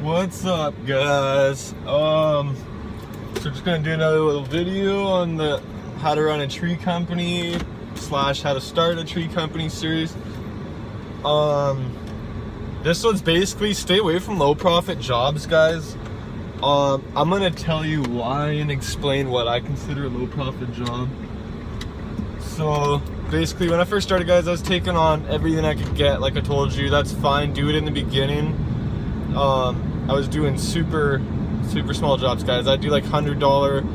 What's up, guys? So just gonna do another little video on the how to run a tree company / how to start a tree company series. This one's basically stay away from low profit jobs, guys. I'm gonna tell you why and explain what I consider a low profit job. So basically, when I first started, guys, I was taking on everything I could get. Like I told you, that's fine. Do it in the beginning. I was doing super small jobs, guys. I do like $100,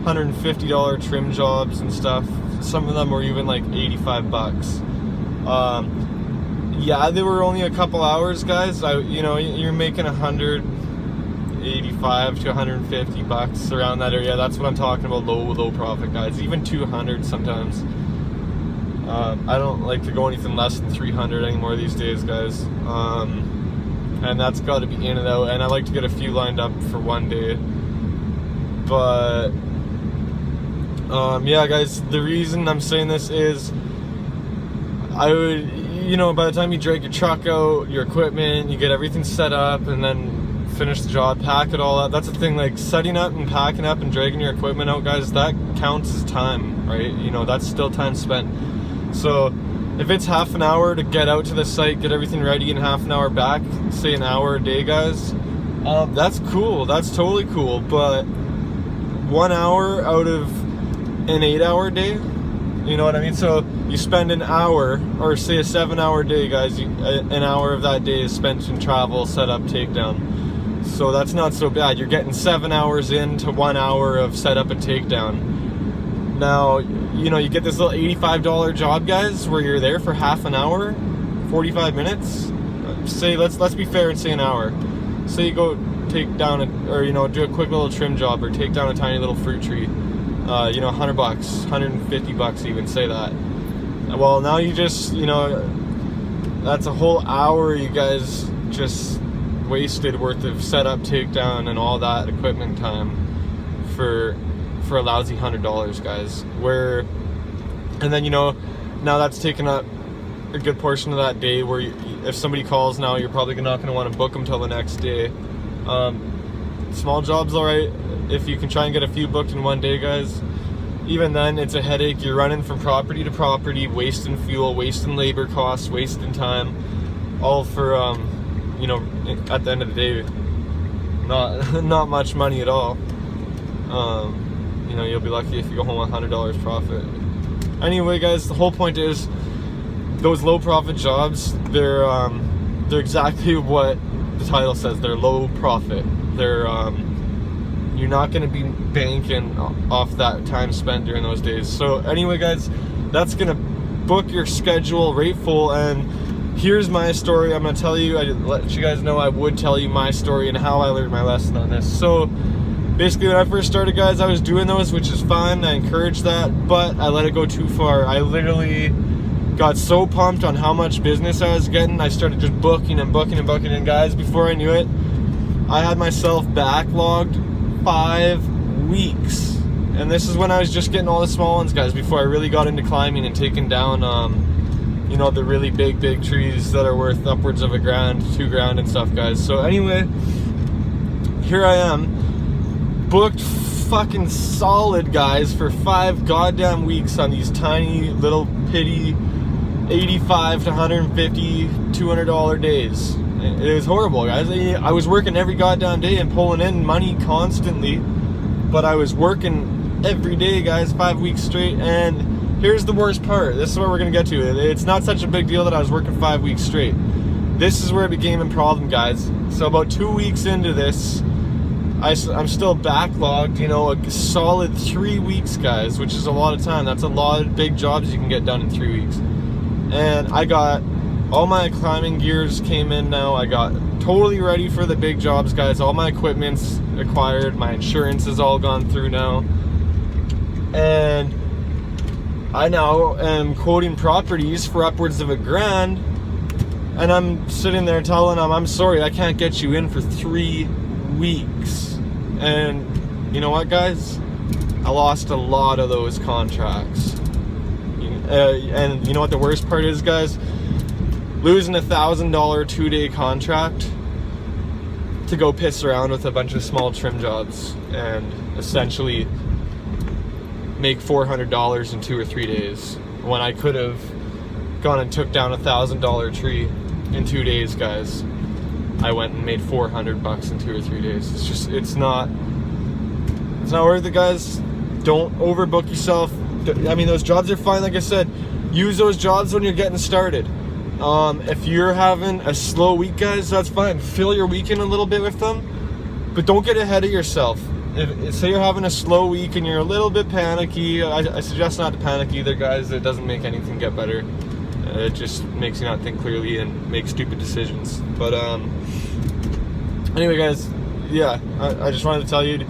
$150 trim jobs and stuff. Some of them were even like 85 bucks. Yeah, they were only a couple hours, guys. You're making 185 to 150 bucks around that area. That's what I'm talking about. Low profit, guys. Even 200 sometimes. I don't like to go anything less than 300 anymore these days, guys. And that's got to be in and out, and I like to get a few lined up for one day. But yeah, guys, the reason I'm saying this is I would, by the time you drag your truck out, your equipment, you get everything set up and then finish the job, pack it all up. That's the thing, like setting up and packing up and dragging your equipment out, guys, that counts as time, right? That's still time spent. So if it's half an hour to get out to the site, get everything ready, and half an hour back, say an hour a day, guys, that's cool. That's totally cool. But 1 hour out of an 8-hour day, you know what I mean? So you spend an hour, or say a 7-hour day, guys, an hour of that day is spent in travel, setup, takedown. So that's not so bad. You're getting 7 hours into 1 hour of setup and takedown. Now, you get this little $85 job, guys, where you're there for half an hour, 45 minutes. Say, let's be fair and say an hour. Say you go take down do a quick little trim job or take down a tiny little fruit tree. $100, 150 bucks even, say that. Well, now you just, that's a whole hour you guys just wasted worth of setup, takedown, and all that equipment time for a lousy $100, guys. And then now that's taken up a good portion of that day. Where if somebody calls now, you're probably not going to want to book them till the next day. Small jobs, all right, if you can try and get a few booked in one day, guys. Even then, it's a headache. You're running from property to property, wasting fuel, wasting labor costs, wasting time, all for at the end of the day, not much money at all. You'll be lucky if you go home with $100 profit. Anyway, guys, the whole point is those low profit jobs, they're exactly what the title says. They're low profit. They're you're not going to be banking off that time spent during those days. So anyway, guys, that's going to book your schedule right full. And here's my story. I'm going to tell you, I let you guys know I would tell you my story and how I learned my lesson on this. So basically, when I first started, guys, I was doing those, which is fine. I encourage that, but I let it go too far. I literally got so pumped on how much business I was getting, I started just booking. And guys, before I knew it, I had myself backlogged 5 weeks. And this is when I was just getting all the small ones, guys, before I really got into climbing and taking down, the really big trees that are worth upwards of $1,000, $2,000 and stuff, guys. So anyway, here I am. Booked fucking solid, guys, for 5 goddamn weeks on these tiny little pitty $85 to $150, $200 days. It was horrible, guys. I was working every goddamn day and pulling in money constantly, but I was working every day, guys, 5 weeks straight. And here's the worst part. This is where we're gonna get to. It's not such a big deal that I was working 5 weeks straight. This is where it became a problem, guys. So about 2 weeks into this, I'm still backlogged, a solid 3 weeks, guys, which is a lot of time. That's a lot of big jobs you can get done in 3 weeks. And I got all my climbing gears came in now. I got totally ready for the big jobs, guys. All my equipment's acquired. My insurance is all gone through now. And I now am quoting properties for upwards of $1,000. And I'm sitting there telling them, I'm sorry, I can't get you in for 3 weeks. And you know what, guys? I lost a lot of those contracts. And you know what the worst part is, guys? Losing $1,000 2-day contract to go piss around with a bunch of small trim jobs and essentially make $400 in 2 or 3 days when I could have gone and took down $1,000 tree in 2 days, guys. I went and made $400 in 2 or 3 days. It's not worth it, guys. Don't overbook yourself. I mean, those jobs are fine, like I said. Use those jobs when you're getting started. If you're having a slow week, guys, that's fine. Fill your week in a little bit with them, but don't get ahead of yourself. If say you're having a slow week and you're a little bit panicky, I suggest not to panic either, guys. It doesn't make anything get better. It just makes you not think clearly and make stupid decisions. But anyway, guys, yeah, I just wanted to tell you,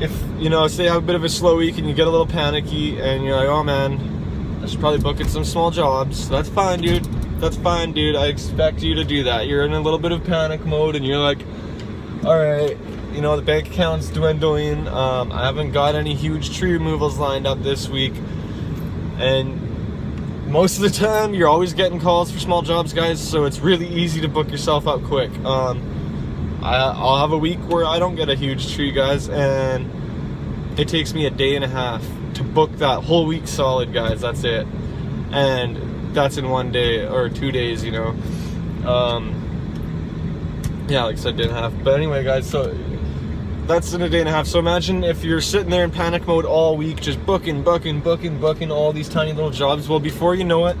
if you know, say you have a bit of a slow week and you get a little panicky and you're like, oh man, I should probably book in some small jobs. That's fine, dude. That's fine, dude. I expect you to do that. You're in a little bit of panic mode and you're like, all right, you know, the bank account's dwindling. I haven't got any huge tree removals lined up this week. And most of the time, you're always getting calls for small jobs, guys, so it's really easy to book yourself up quick. I'll have a week where I don't get a huge tree, guys, and it takes me a day and a half to book that whole week solid, guys. That's it. And that's in 1 day or 2 days, you know. Yeah, like I said, day and a half. But anyway, guys, so that's in a day and a half. So imagine if you're sitting there in panic mode all week, just booking all these tiny little jobs. Well, before you know it,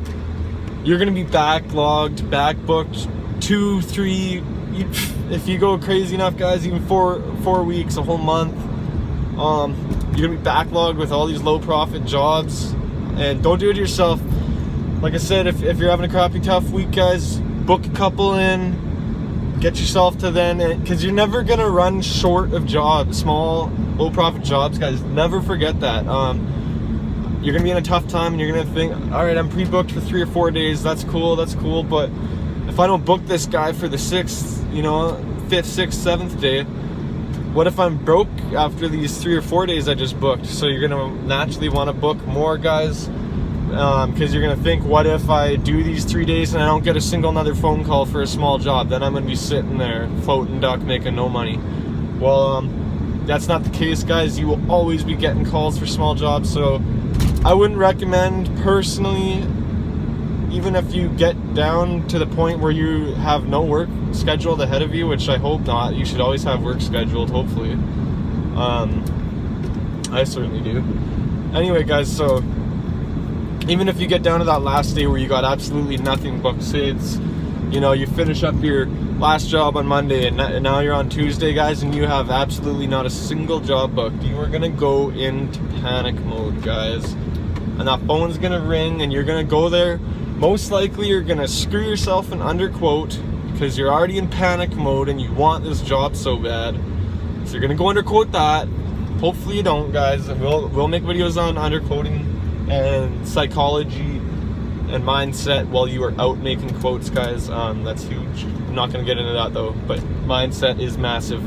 you're gonna be backlogged, backbooked 2, 3, if you go crazy enough, guys, even 4 weeks, a whole month. You're gonna be backlogged with all these low profit jobs, and don't do it yourself. Like I said, if you're having a crappy tough week, guys, book a couple in, get yourself to then, because you're never gonna run short of jobs, small low profit jobs, guys. Never forget that. You're gonna be in a tough time and you're gonna think, all right, I'm pre-booked for 3 or 4 days. That's cool, but if I don't book this guy for the 6th, you know, 5th, 6th, 7th day, what if I'm broke after these 3 or 4 days I just booked? So you're gonna naturally want to book more, guys, because you're gonna think, what if I do these 3 days and I don't get a single another phone call for a small job? Then I'm gonna be sitting there floating duck making no money. Well, that's not the case, guys. You will always be getting calls for small jobs. So I wouldn't recommend, personally, even if you get down to the point where you have no work scheduled ahead of you, which I hope not. You should always have work scheduled, hopefully. I certainly do. Anyway, guys, so even if you get down to that last day where you got absolutely nothing booked, say it's, you know, you finish up your last job on Monday and now you're on Tuesday, guys, and you have absolutely not a single job booked, you are gonna go into panic mode, guys. And that phone's gonna ring and you're gonna go there. Most likely you're gonna screw yourself and underquote because you're already in panic mode and you want this job so bad. So you're gonna go underquote that. Hopefully you don't, guys. We'll make videos on underquoting and psychology and mindset while you are out making quotes, guys. That's huge. I'm not gonna get into that though, but mindset is massive.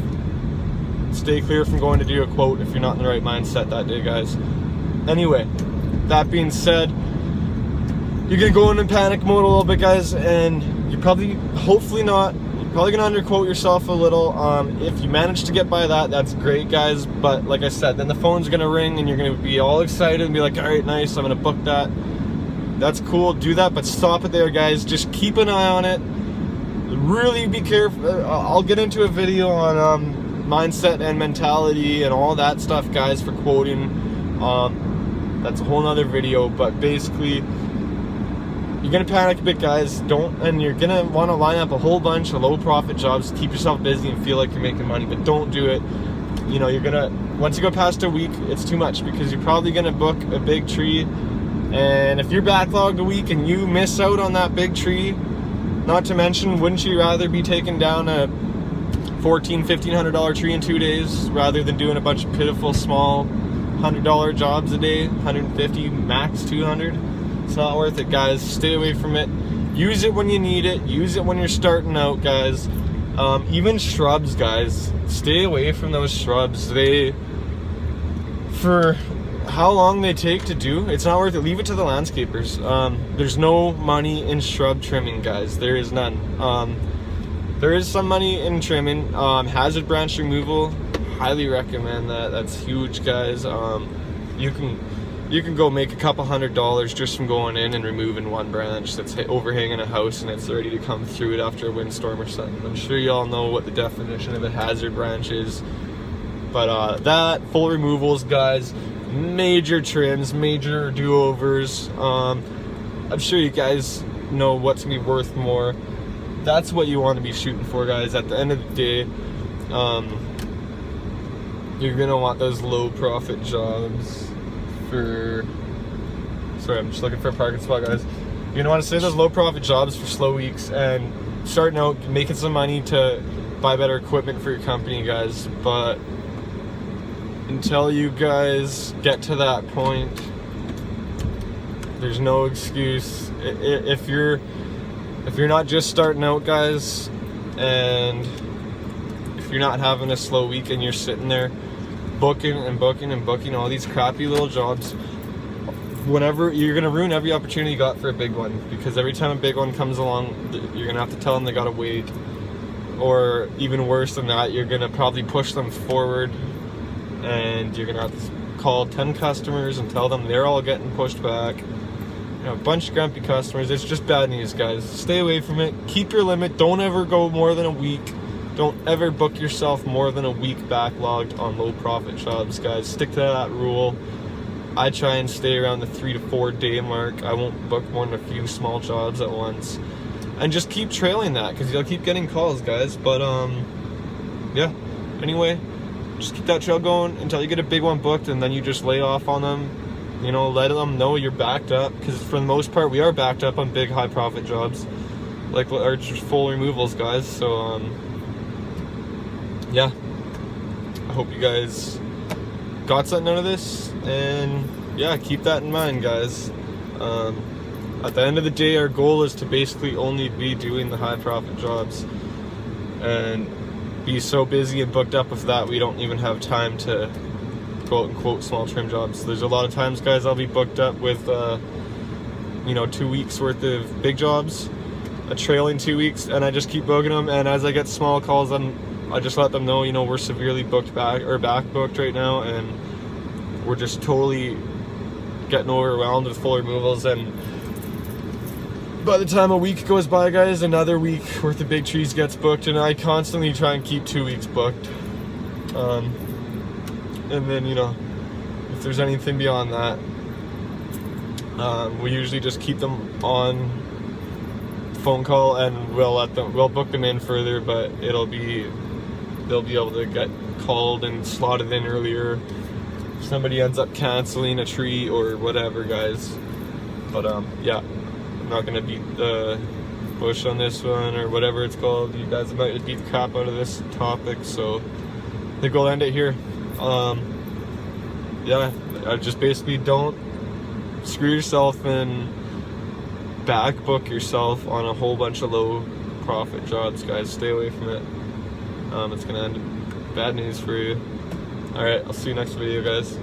Stay clear from going to do a quote if you're not in the right mindset that day, guys. Anyway, that being said, you're gonna go into panic mode a little bit, guys, and you're probably, hopefully not, you're probably gonna underquote yourself a little. If you manage to get by that, that's great, guys. But like I said, then the phone's gonna ring and you're gonna be all excited and be like, all right, nice, I'm gonna book that. That's cool, do that, but stop it there, guys. Just keep an eye on it. Really be careful. I'll get into a video on mindset and mentality and all that stuff, guys, for quoting. That's a whole nother video, but basically, you're gonna panic a bit, guys. And you're gonna want to line up a whole bunch of low profit jobs to keep yourself busy and feel like you're making money, but don't do it. You know, once you go past a week, it's too much because you're probably gonna book a big tree. And if you're backlogged a week and you miss out on that big tree, not to mention, wouldn't you rather be taking down a $1,400, $1,500 tree in 2 days rather than doing a bunch of pitiful small $100 jobs a day, 150, max 200? It's not worth it, guys. Stay away from it. Use it when you need it. Use it when you're starting out, guys. Even shrubs, guys. Stay away from those shrubs. For how long they take to do, it's not worth it. Leave it to the landscapers. There's no money in shrub trimming, guys. There is none. There is some money in trimming. Hazard branch removal, highly recommend that. That's huge, guys. You can go make a couple $100 just from going in and removing one branch that's overhanging a house and it's ready to come through it after a windstorm or something. I'm sure you all know what the definition of a hazard branch is. But that, full removals, guys, major trims, major do-overs. I'm sure you guys know what's gonna be worth more. That's what you want to be shooting for, guys. At the end of the day, you're gonna want those low profit jobs for, sorry, I'm just looking for a parking spot, guys. You're gonna want to stay those low profit jobs for slow weeks and starting out making some money to buy better equipment for your company, guys. But until you guys get to that point, there's no excuse. If you're not just starting out, guys, and if you're not having a slow week and you're sitting there booking and booking and booking all these crappy little jobs, whenever you're gonna ruin every opportunity you got for a big one, because every time a big one comes along, you're gonna have to tell them they gotta wait, or even worse than that, you're gonna probably push them forward and you're gonna have to call 10 customers and tell them they're all getting pushed back. You know, a bunch of grumpy customers. It's just bad news, guys. Stay away from it. Keep your limit. Don't ever go more than a week. Don't ever book yourself more than a week backlogged on low profit jobs, guys. Stick to that rule. I try and stay around the 3 to 4 day mark. I won't book more than a few small jobs at once. And just keep trailing that, because you'll keep getting calls, guys. But yeah, anyway, just keep that trail going until you get a big one booked, and then you just lay off on them. You know, let them know you're backed up, because for the most part we are backed up on big high profit jobs like our just full removals, guys. So yeah, I hope you guys got something out of this, and yeah, keep that in mind, guys. At the end of the day, our goal is to basically only be doing the high profit jobs and be so busy and booked up with that we don't even have time to quote unquote small trim jobs. There's a lot of times, guys, I'll be booked up with 2 weeks worth of big jobs, a trailing 2 weeks, and I just keep booking them. And as I get small calls, I just let them know, you know, we're severely booked back booked right now, and we're just totally getting overwhelmed with full removals. And by the time a week goes by, guys, another week worth of big trees gets booked, and I constantly try and keep 2 weeks booked. And then, you know, if there's anything beyond that, we usually just keep them on phone call, and we'll book them in further, but they'll be able to get called and slotted in earlier if somebody ends up canceling a tree or whatever, guys. But yeah, I'm not gonna beat the bush on this one, or whatever it's called. You guys about to beat the crap out of this topic, so I think we'll end it here. Yeah, I just basically don't screw yourself and back book yourself on a whole bunch of low profit jobs, guys. Stay away from it. It's gonna end in bad news for you. Alright, I'll see you next video, guys.